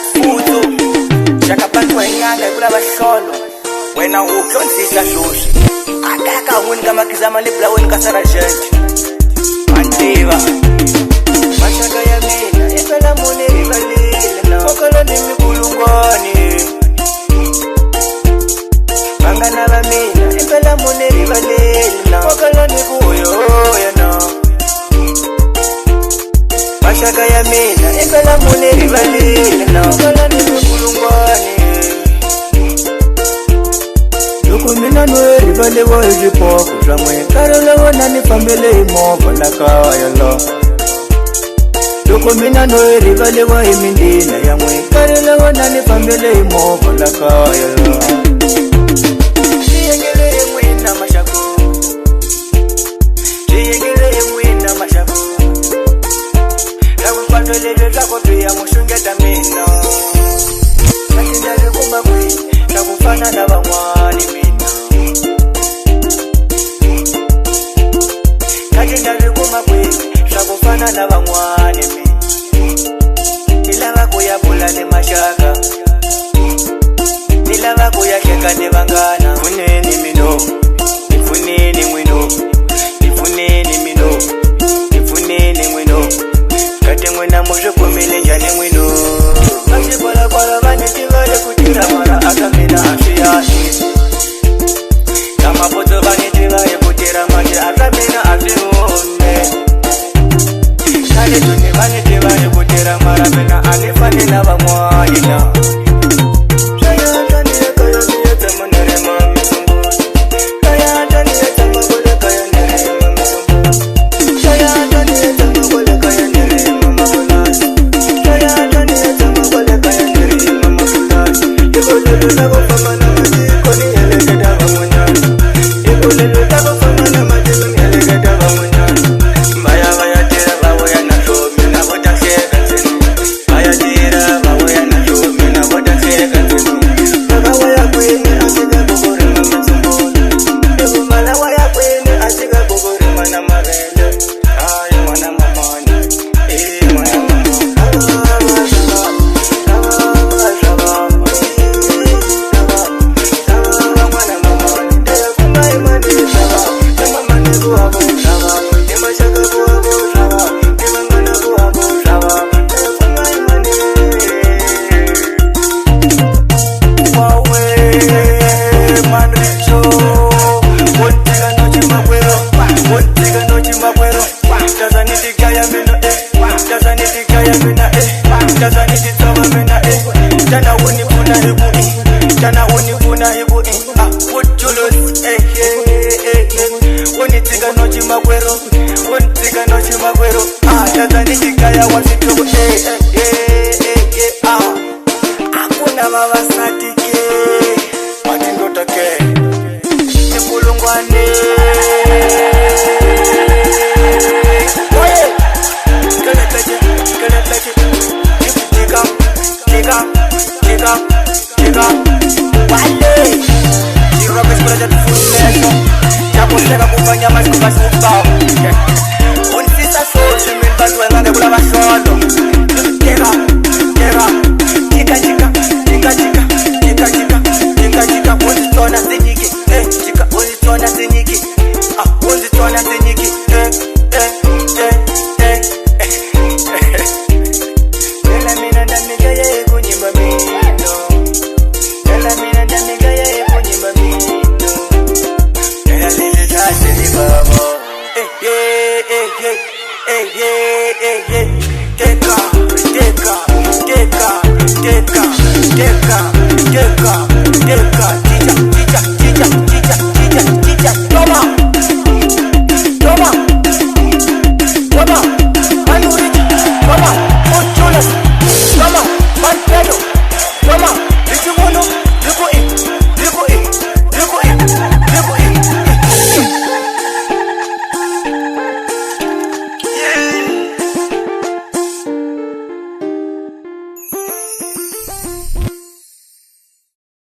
futhi jakabantu wenganga kula bahlolo wena ukhonsisa shusha akaka wini kama kizama libla wini kasarajent mandiva mashaka ya mina impela mune rivalile na kokolo ni mikulungwani bangana ba mina impela mune rivalile na kokolo ni kuyo yana mashaka ya mina impela mune rivalile na kokolo ni mikulungwani loko mina no rivale wo hipoko jamwe karolo wona ni fambele imoko la kaya lo loko mina no rivale wo imindina yamwe karolo wona ni fambele imoko la kaya lo yengele mwina mashako yengele mwina mashako lawo patole le zako pia mushungeta mina katinda kumba kwi nakufana na bamwali sakufana na bamwani nilava kuyapula ni mashaka nilava kuyasheka ni bangana funeni mino nifuneni mwino nifuneni mino nifuneni mwino kati mwena mushukumile njani mwino asibola kwa vanitivale kutira mara akamina asiyasi kama poto vanitivale kutira mara akamina asione kale tuni vanitivale kutira mara mena alifani na bamwayina akuna mavasatike matindotake nikulungwane Jakuseka kufanya masikuba sikuba unisisa sosi mimbantu wengane kula basolo Teka, tika unzitona zinyiki Chika, unzitona zinyiki Unzitona zinyiki Ela mina ndamiga ye kunyimba mino Ela mina ndamiga ye kunyimba mino Ela lili tase ni babo Teka